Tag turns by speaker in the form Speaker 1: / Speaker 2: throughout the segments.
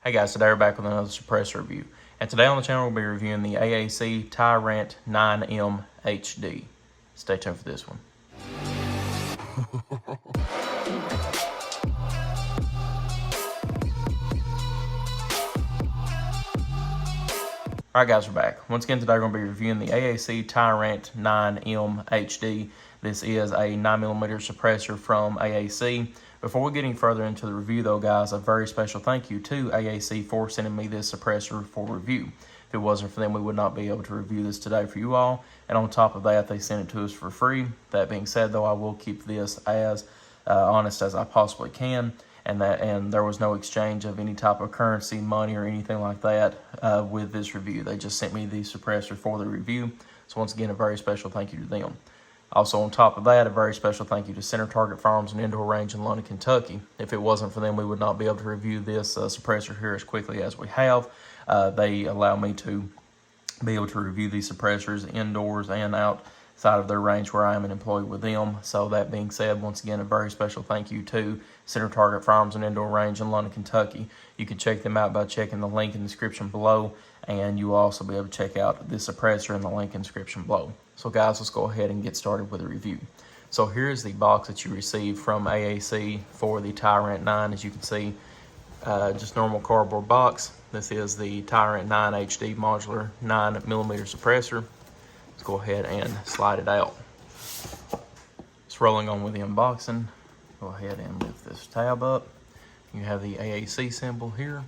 Speaker 1: Hey guys, today we're back with another suppressor review. And today on the channel we'll be reviewing the AAC TI-Rant 9M HD. Stay tuned for this one. Alright guys, we're back. Once again today we're going to be reviewing the AAC TI-Rant 9M HD. This is a 9mm suppressor from AAC. Before we get any further into the review though guys, a very special thank you to AAC for sending me this suppressor for review. If it wasn't for them, we would not be able to review this today for you all. And on top of that, they sent it to us for free. That being said though, I will keep this as honest as I possibly can. And there was no exchange of any type of currency, money, or anything like that with this review. They just sent me the suppressor for the review. So once again, a very special thank you to them. Also on top of that, a very special thank you to Center Target Firearms and Indoor Range in London, Kentucky. If it wasn't for them, we would not be able to review this suppressor here as quickly as we have. They allow me to be able to review these suppressors indoors and outside of their range where I am an employee with them. So that being said, once again, a very special thank you to Center Target Firearms and Indoor Range in London, Kentucky. You can check them out by checking the link in the description below, and you will also be able to check out this suppressor in the link in the description below. So guys, let's go ahead and get started with the review. So here's the box that you received from AAC for the TI-Rant 9. As you can see, just normal cardboard box. This is the TI-Rant 9 HD modular 9mm suppressor. Let's go ahead and slide it out. It's rolling on with the unboxing. Go ahead and lift this tab up. You have the AAC symbol here.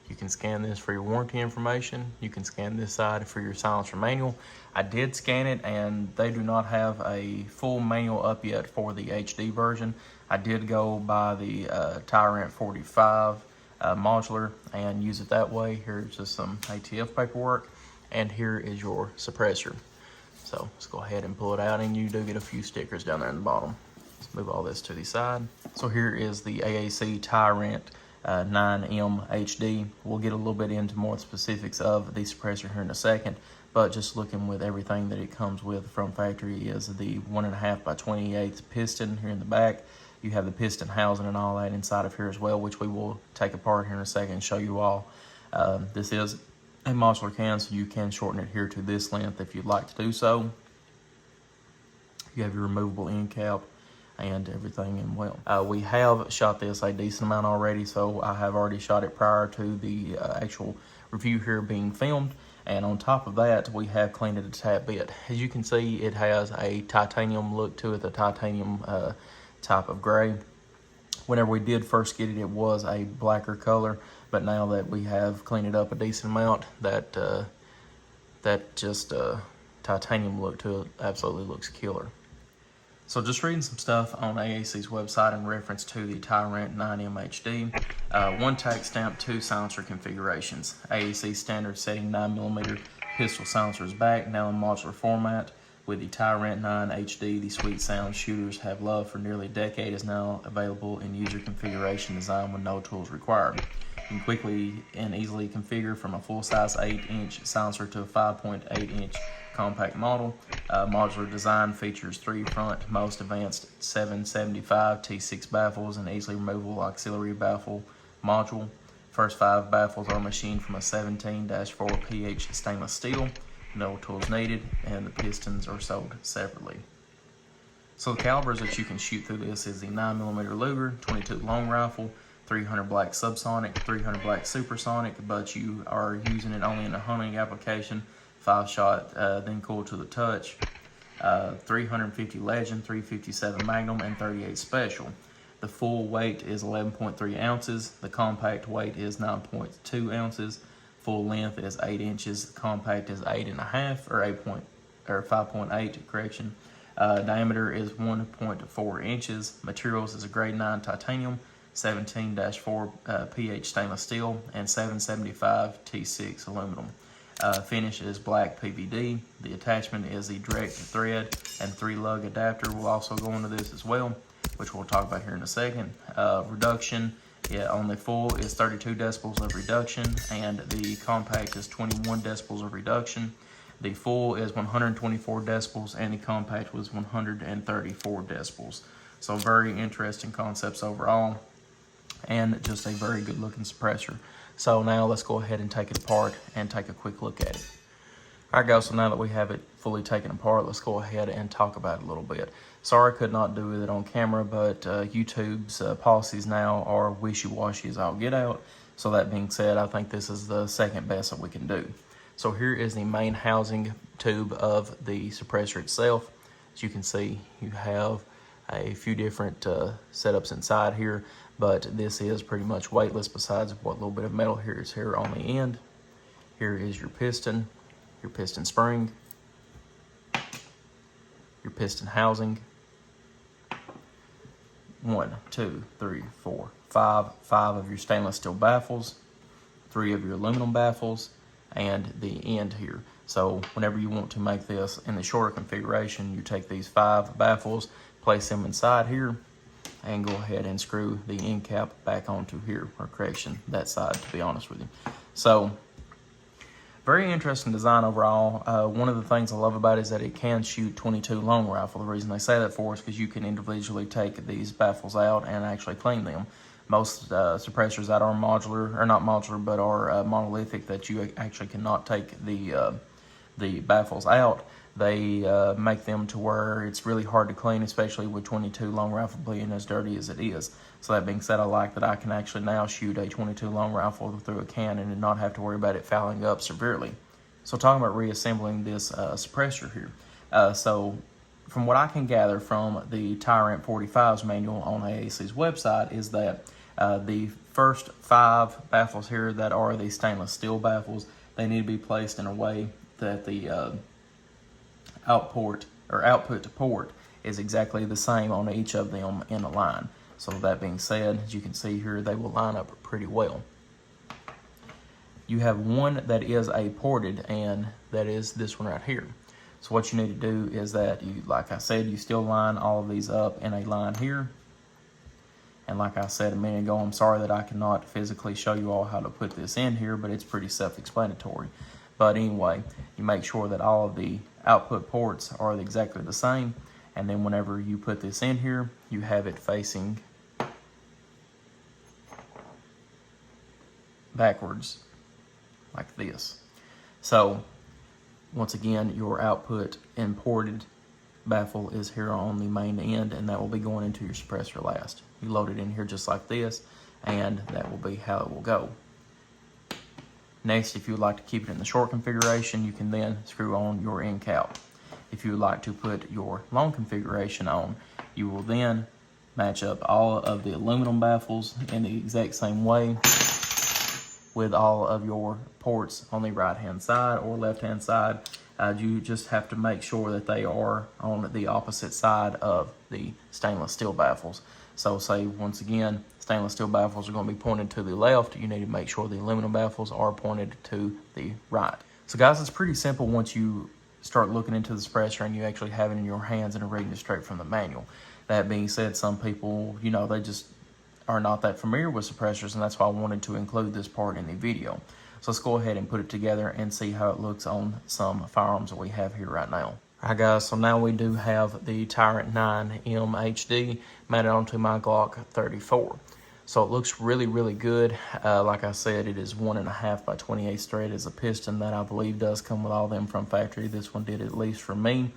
Speaker 1: You can scan this for your warranty information. You can scan this side for your silencer manual. I did scan it and they do not have a full manual up yet for the HD version. I did go by the TI-Rant 45 modular and use it that way. Here's just some ATF paperwork, and here is your suppressor. So let's go ahead and pull it out, and you do get a few stickers down there in the bottom. Let's move all this to the side. So here is the AAC TI-Rant 9M HD. We'll get a little bit into more specifics of the suppressor here in a second, but just looking with everything that it comes with from factory is the 1.5 by 28 piston here in the back. You have the piston housing and all that inside of here as well, which we will take apart here in a second and show you all. This is a modular can, so you can shorten it here to this length if you'd like to do so. You have your removable end cap and everything in well. We have shot this a decent amount already, so I have already shot it prior to the actual review here being filmed. And on top of that, we have cleaned it a tad bit. As you can see, it has a titanium look to it, the titanium type of gray. Whenever we did first get it, it was a blacker color, but now that we have cleaned it up a decent amount, that titanium look to it absolutely looks killer. So just reading some stuff on AAC's website in reference to the TI-Rant 9M HD. 1 tack stamp, 2 silencer configurations. AAC standard setting 9mm pistol silencers back, now in modular format. With the TI-Rant 9 HD, the sweet sound shooters have loved for nearly a decade is now available in user configuration design with no tools required. You can quickly and easily configure from a full-size 8-inch silencer to a 5.8-inch compact model. Modular design features 3 front, most advanced 775 T6 baffles and easily removable auxiliary baffle module. First 5 baffles are machined from a 17-4 pH stainless steel. No tools needed, and the pistons are sold separately. So the calibers that you can shoot through this is the 9mm Luger, 22 long rifle, 300 black subsonic, 300 black supersonic, but you are using it only in a hunting application. 5-shot, then cooled to the touch. 350 Legend, 357 Magnum, and 38 Special. The full weight is 11.3 ounces. The compact weight is 9.2 ounces. Full length is 8 inches. Compact is 8.5 or 5.8. Correction. Diameter is 1.4 inches. Materials is a grade 9 titanium, 17-4 pH stainless steel, and 775 T6 aluminum. Finish is black PVD. The attachment is the direct thread and 3-lug adapter will also go into this as well, which we'll talk about here in a second. Reduction on the full is 32 decibels of reduction, and the compact is 21 decibels of reduction. The full is 124 decibels, and the compact was 134 decibels. So very interesting concepts overall. and just a very good looking suppressor. So now let's go ahead and take it apart and take a quick look at it. Alright guys, so now that we have it fully taken apart, let's go ahead and talk about it a little bit. Sorry I could not do it on camera, but YouTube's policies now are wishy-washy as I'll get out. So that being said, I think this is the second best that we can do. So here is the main housing tube of the suppressor itself. As you can see, you have a few different setups inside here, but this is pretty much weightless besides what little bit of metal here is here on the end. Here is your piston spring, your piston housing. 1, 2, 3, 4, 5 of your stainless steel baffles, 3 of your aluminum baffles, and the end here. So whenever you want to make this in the shorter configuration, you take these 5 baffles, place them inside here, and go ahead and screw the end cap back onto here, or correction, that side, to be honest with you. So very interesting design overall. One of the things I love about it is that it can shoot 22 long rifle. The reason they say that for is because you can individually take these baffles out and actually clean them. Most suppressors that are modular, or not modular, but are monolithic, that you actually cannot take the baffles out, they make them to where it's really hard to clean, especially with 22 long rifle being as dirty as it is. So that being said, I like that I can actually now shoot a 22 long rifle through a cannon and not have to worry about it fouling up severely. So talking about reassembling this suppressor here. So from what I can gather from the TI-Rant 45's manual on AAC's website is that the first 5 baffles here that are the stainless steel baffles, they need to be placed in a way that the output to port is exactly the same on each of them in a line. So that being said, as you can see here, they will line up pretty well. You have one that is a ported, and that is this one right here. So what you need to do is that you, like I said, you still line all of these up in a line here. And like I said a minute ago, I'm sorry that I cannot physically show you all how to put this in here, but it's pretty self-explanatory. But anyway, you make sure that all of the output ports are exactly the same. And then whenever you put this in here, you have it facing backwards like this. So once again, your output imported baffle is here on the main end, and that will be going into your suppressor last. You load it in here just like this, and that will be how it will go. Next, if you would like to keep it in the short configuration, you can then screw on your end cap. If you would like to put your long configuration on, you will then match up all of the aluminum baffles in the exact same way with all of your ports on the right hand side or left hand side. You just have to make sure that they are on the opposite side of the stainless steel baffles. So say once again, stainless steel baffles are going to be pointed to the left. You need to make sure the aluminum baffles are pointed to the right. So guys, it's pretty simple once you start looking into the suppressor and you actually have it in your hands and are reading it straight from the manual. That being said, some people, you know, they just are not that familiar with suppressors, and that's why I wanted to include this part in the video. So let's go ahead and put it together and see how it looks on some firearms that we have here right now. Alright guys, so now we do have the TI-Rant 9M HD mounted onto my Glock 34. So it looks really, really good. Like I said, it is 1.5 by 28 thread is a piston that I believe does come with all them from factory. This one did, at least for me.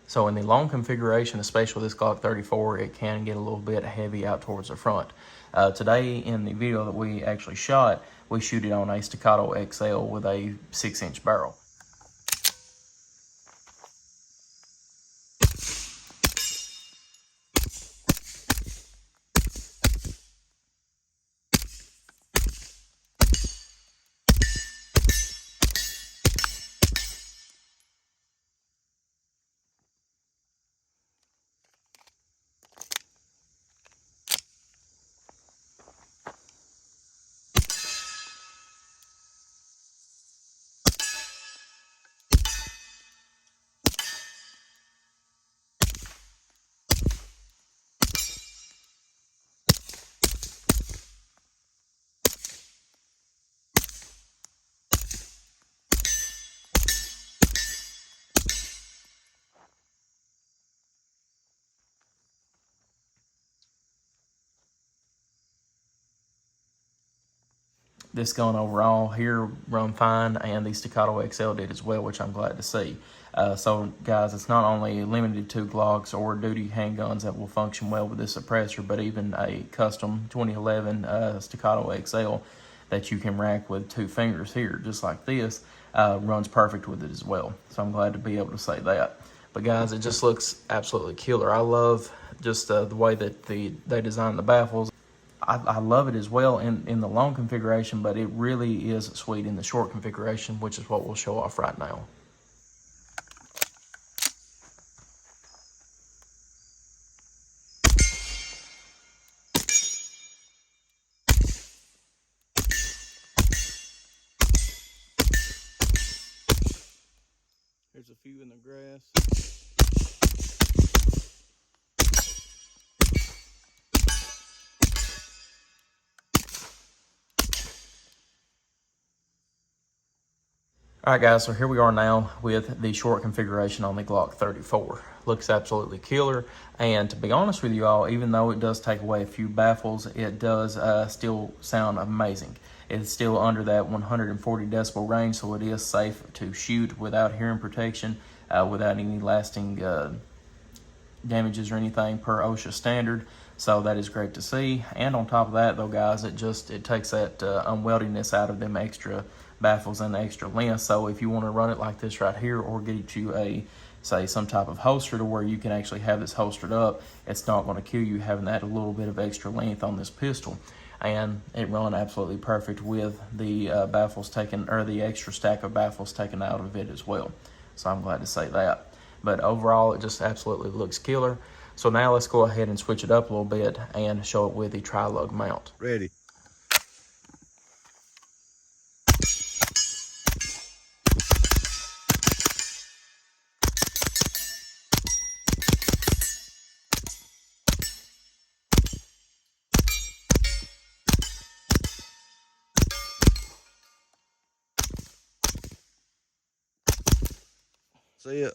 Speaker 1: So in the long configuration, especially this Glock 34, it can get a little bit heavy out towards the front. Today in the video that we actually shot, we shoot it on a Staccato XL with a 6-inch barrel. this gun overall here run fine, and the Staccato XL did as well, which I'm glad to see. So guys, it's not only limited to Glocks or duty handguns that will function well with this suppressor, but even a custom 2011 Staccato XL that you can rack with 2 fingers here, just like this, runs perfect with it as well. So I'm glad to be able to say that. But guys, it just looks absolutely killer. I love just the way that they designed the baffles. I love it as well in the long configuration, but it really is sweet in the short configuration, which is what we'll show off right now. There's a few in the grass. Alright guys, so here we are now with the short configuration on the Glock 34. Looks absolutely killer, and to be honest with you all, even though it does take away a few baffles, it does still sound amazing. It's still under that 140 decibel range, so it is safe to shoot without hearing protection, without any lasting damages or anything per OSHA standard. So that is great to see. And on top of that though guys, it takes that unweldiness out of them extra baffles and the extra length. So if you want to run it like this right here, or get you a, say, some type of holster to where you can actually have this holstered up, it's not going to kill you having that a little bit of extra length on this pistol. And it run absolutely perfect with the baffles taken, or the extra stack of baffles taken out of it as well. So I'm glad to say that. But overall, it just absolutely looks killer. So now let's go ahead and switch it up a little bit and show it with the tri-lug mount.
Speaker 2: Ready. See it.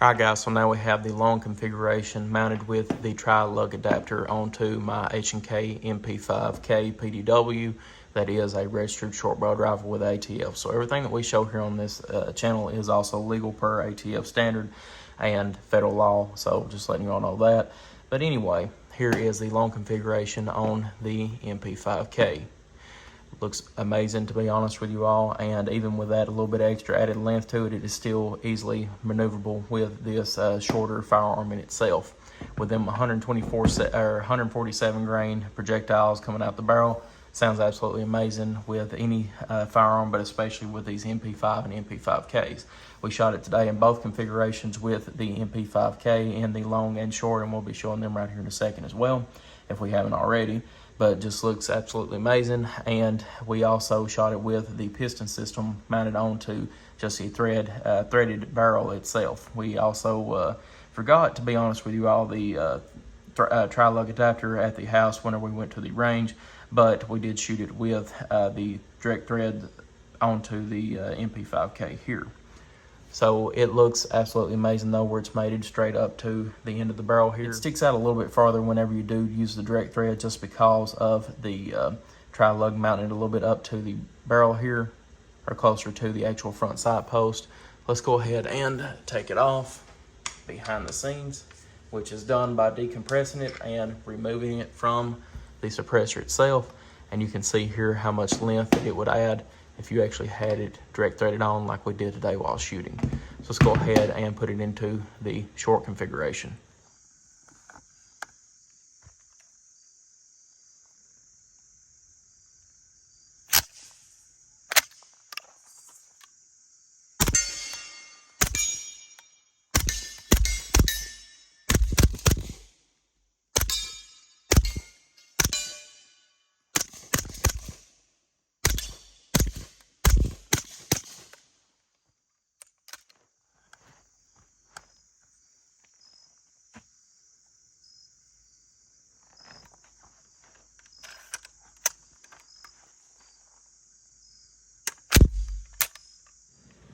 Speaker 1: Alright guys, so now we have the long configuration mounted with the tri-lug adapter onto my H&K MP5K PDW. That is a registered short barrel rifle with ATF. So everything that we show here on this channel is also legal per ATF standard and federal law. So just letting you all know that. But anyway, here is the long configuration on the MP5K. Looks amazing, to be honest with you all, and even with that a little bit extra added length to it, it is still easily maneuverable with this shorter firearm in itself. With them 147 grain projectiles coming out the barrel, sounds absolutely amazing with any firearm, but especially with these MP5 and MP5Ks. We shot it today in both configurations with the MP5K in the long and short, and we'll be showing them right here in a second as well, if we haven't already. But just looks absolutely amazing. And we also shot it with the piston system mounted onto just the threaded barrel itself. We also forgot, to be honest with you all, the tri-lug adapter at the house whenever we went to the range, but we did shoot it with the direct thread onto the MP5K here. So it looks absolutely amazing though, where it's mated straight up to the end of the barrel here. It sticks out a little bit farther whenever you do use the direct thread, just because of the tri-lug mounted a little bit up to the barrel here, or closer to the actual front sight post. Let's go ahead and take it off behind the scenes, which is done by decompressing it and removing it from the suppressor itself. And you can see here how much length that it would add if you actually had it direct threaded on like we did today while shooting. So let's go ahead and put it into the short configuration.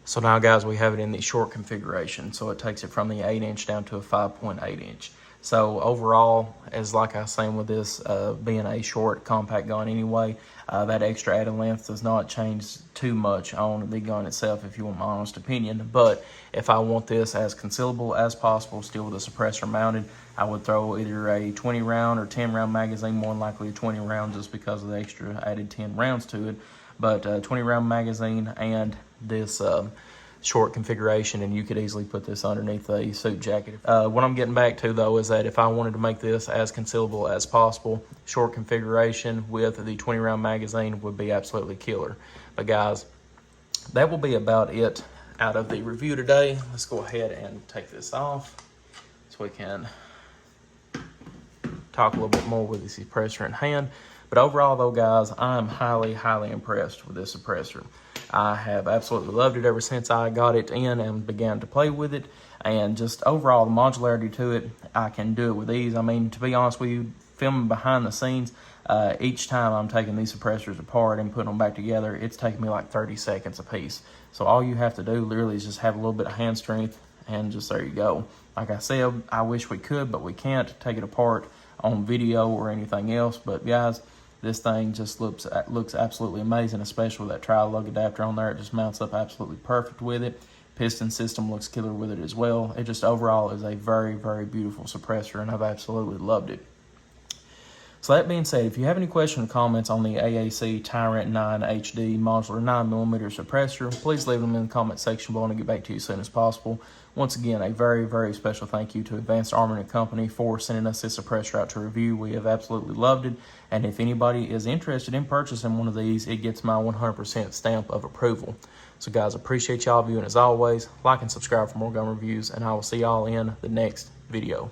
Speaker 1: So now guys, we have it in the short configuration. So it takes it from the 8-inch down to a 5.8 inch. So overall, as like I was saying with this being a short compact gun anyway, that extra added length does not change too much on the gun itself, if you want my honest opinion. But if I want this as concealable as possible, still with a suppressor mounted, I would throw either a 20 round or 10 round magazine, more than likely a 20 round just because of the extra added 10 rounds to it. But 20 round magazine and this short configuration, and you could easily put this underneath a suit jacket. What I'm getting back to though is that if I wanted to make this as concealable as possible, short configuration with the 20 round magazine would be absolutely killer. But guys, that will be about it out of the review today. Let's go ahead and take this off so we can talk a little bit more with the suppressor in hand. But overall though guys, I'm highly impressed with this suppressor. I have absolutely loved it ever since I got it in and began to play with it. And just overall, the modularity to it, I can do it with ease. I mean, to be honest with you, filming behind the scenes, each time I'm taking these suppressors apart and putting them back together, it's taking me like 30 seconds a piece. So all you have to do literally is just have a little bit of hand strength, and just there you go. Like I said, I wish we could, but we can't take it apart on video or anything else. But guys, this thing just looks absolutely amazing, especially with that tri-lug adapter on there. It just mounts up absolutely perfect with it. Piston system looks killer with it as well. It just overall is a very beautiful suppressor, and I've absolutely loved it. So that being said, if you have any questions or comments on the AAC TI-Rant 9 HD modular 9mm suppressor, please leave them in the comment section below and I'll get back to you as soon as possible. Once again, a very special thank you to Advanced Armament Company for sending us this suppressor out to review. We have absolutely loved it, and if anybody is interested in purchasing one of these, it gets my 100% stamp of approval. So guys, appreciate y'all viewing as always. Like and subscribe for more gun reviews, and I will see y'all in the next video.